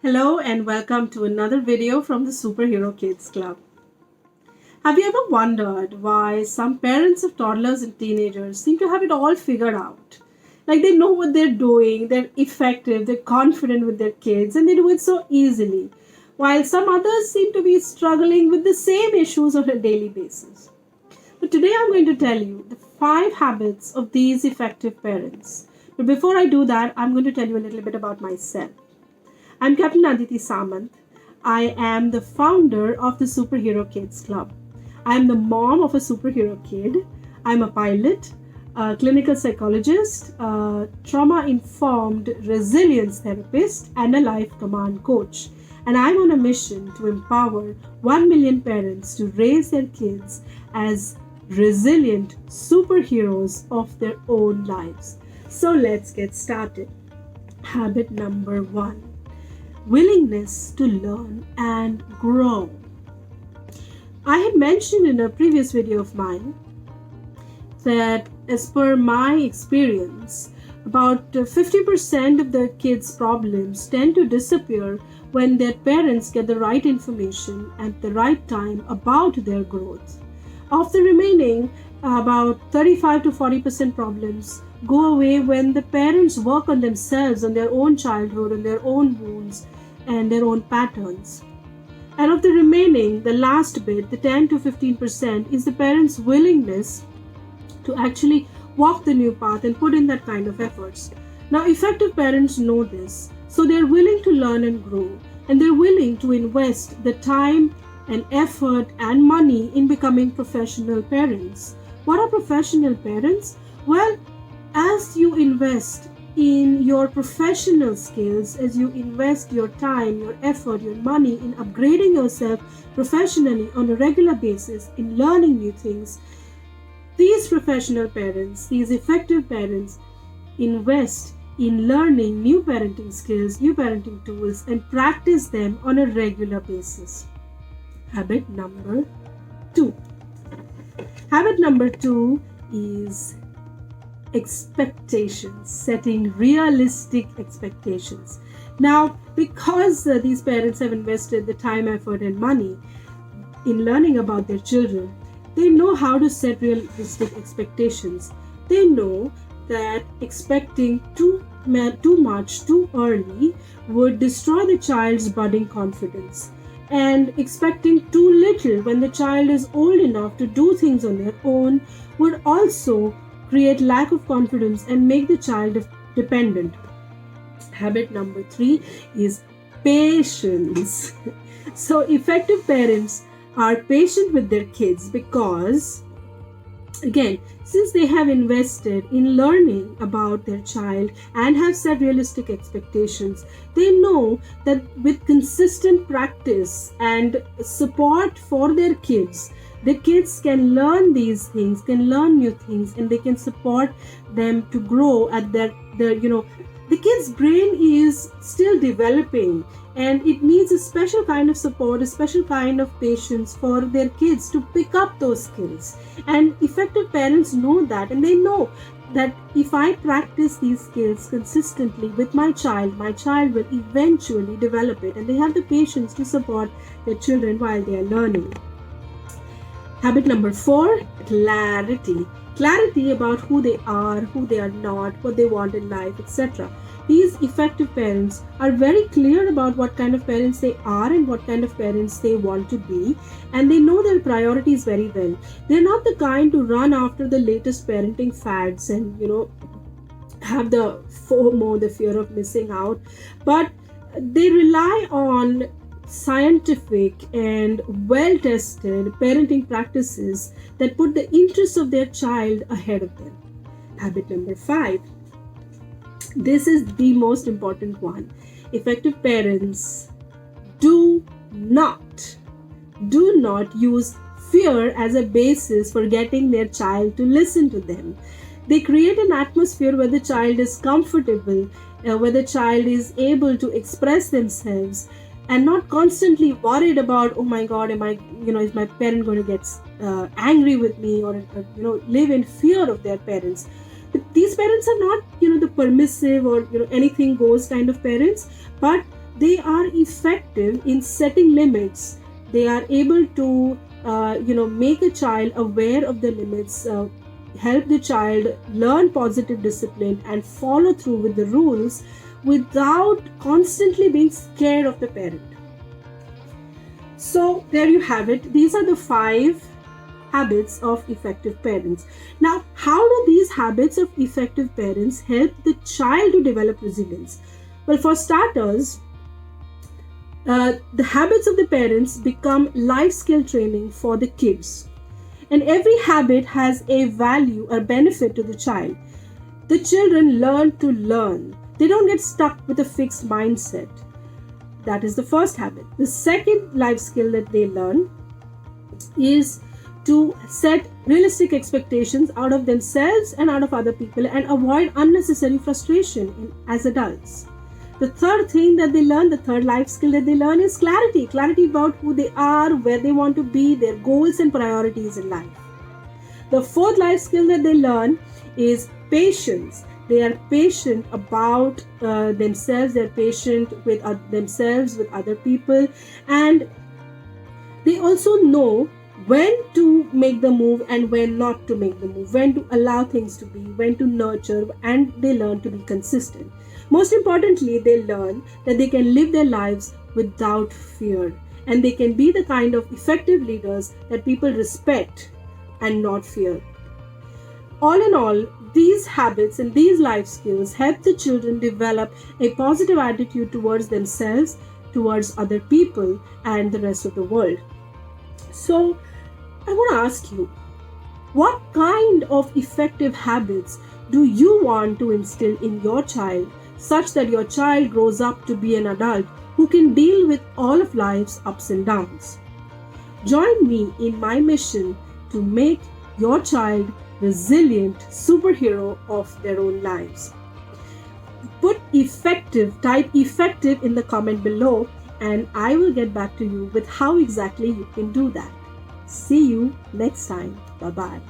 Hello and welcome to another video from the Superhero Kids Club. Have you ever wondered why some parents of toddlers and teenagers seem to have it all figured out? Like they know what they're doing, they're effective, they're confident with their kids, and they do it so easily, while some others seem to be struggling with the same issues on a daily basis. But today I'm going to tell you the 5 habits of these effective parents. But before I do that, I'm going to tell you a little bit about myself. I'm Captain Aditi Samant. I am the founder of the Superhero Kids Club. I am the mom of a superhero kid. I'm a pilot, a clinical psychologist, a trauma-informed resilience therapist, and a life command coach. And I'm on a mission to empower 1 million parents to raise their kids as resilient superheroes of their own lives. So let's get started. Habit number 1. Willingness to learn and grow. I had mentioned in a previous video of mine that as per my experience, about 50% of the kids' problems tend to disappear when their parents get the right information at the right time about their growth. Of the remaining, about 35 to 40% problems go away when the parents work on themselves, on their own childhood, on their own wounds, and their own patterns. And of the remaining, the last bit, the 10 to 15%, is the parents' willingness to actually walk the new path and put in that kind of efforts. Now, effective parents know this, so they're willing to learn and grow, and they're willing to invest the time and effort and money in becoming professional parents. What are professional parents? Well, as you invest in your professional skills, as you invest your time, your effort, your money in upgrading yourself professionally on a regular basis, in learning new things, these professional parents, these effective parents, invest in learning new parenting skills, new parenting tools, and practice them on a regular basis. Habit number 2. Habit number 2 is expectations, setting realistic expectations. Now, because these parents have invested the time, effort, and money in learning about their children, they know how to set realistic expectations. They know that expecting too much too early would destroy the child's budding confidence, and expecting too little when the child is old enough to do things on their own would also create lack of confidence and make the child dependent. Habit number 3 is patience. So effective parents are patient with their kids because, again, since they have invested in learning about their child and have set realistic expectations, they know that with consistent practice and support for their kids, the kids can learn these things, can learn new things, and they can support them to grow at the kid's brain is still developing, and it needs a special kind of support, a special kind of patience for their kids to pick up those skills. And effective parents know that, and they know that if I practice these skills consistently with my child will eventually develop it, and they have the patience to support their children while they are learning. Habit number 4, clarity. Clarity about who they are not, what they want in life, etc. These effective parents are very clear about what kind of parents they are and what kind of parents they want to be, and they know their priorities very well. They're not the kind to run after the latest parenting fads and, have the FOMO, the fear of missing out, but they rely on scientific and well-tested parenting practices that put the interests of their child ahead of them. Habit number 5. This is the most important one. Effective parents do not use fear as a basis for getting their child to listen to them. They create an atmosphere where the child is comfortable, where the child is able to express themselves, and not constantly worried about, oh my God, is my parent going to get angry with me, or live in fear of their parents. But these parents are not, the permissive or anything goes kind of parents, but they are effective in setting limits. They are able to make a child aware of the limits, help the child learn positive discipline and follow through with the rules without constantly being scared of the parent. So there you have it. These are the 5 habits of effective parents. Now, how do these habits of effective parents help the child to develop resilience? Well, for starters, the habits of the parents become life skill training for the kids. And every habit has a value or benefit to the child. The children learn to learn. They don't get stuck with a fixed mindset. That is the first habit. The second life skill that they learn is to set realistic expectations out of themselves and out of other people and avoid unnecessary frustration as adults. The third thing that they learn, the third life skill that they learn is clarity. Clarity about who they are, where they want to be, their goals and priorities in life. The fourth life skill that they learn is patience. They are patient about themselves. They are patient with themselves, with other people. And they also know when to make the move and when not to make the move, when to allow things to be, when to nurture, and they learn to be consistent. Most importantly, they learn that they can live their lives without fear, and they can be the kind of effective leaders that people respect and not fear. All in all, these habits and these life skills help the children develop a positive attitude towards themselves, towards other people, and the rest of the world. So, I want to ask you, what kind of effective habits do you want to instill in your child such that your child grows up to be an adult who can deal with all of life's ups and downs? Join me in my mission to make your child resilient superhero of their own lives. Type effective in the comment below, and I will get back to you with how exactly you can do that. See you next time. Bye-bye.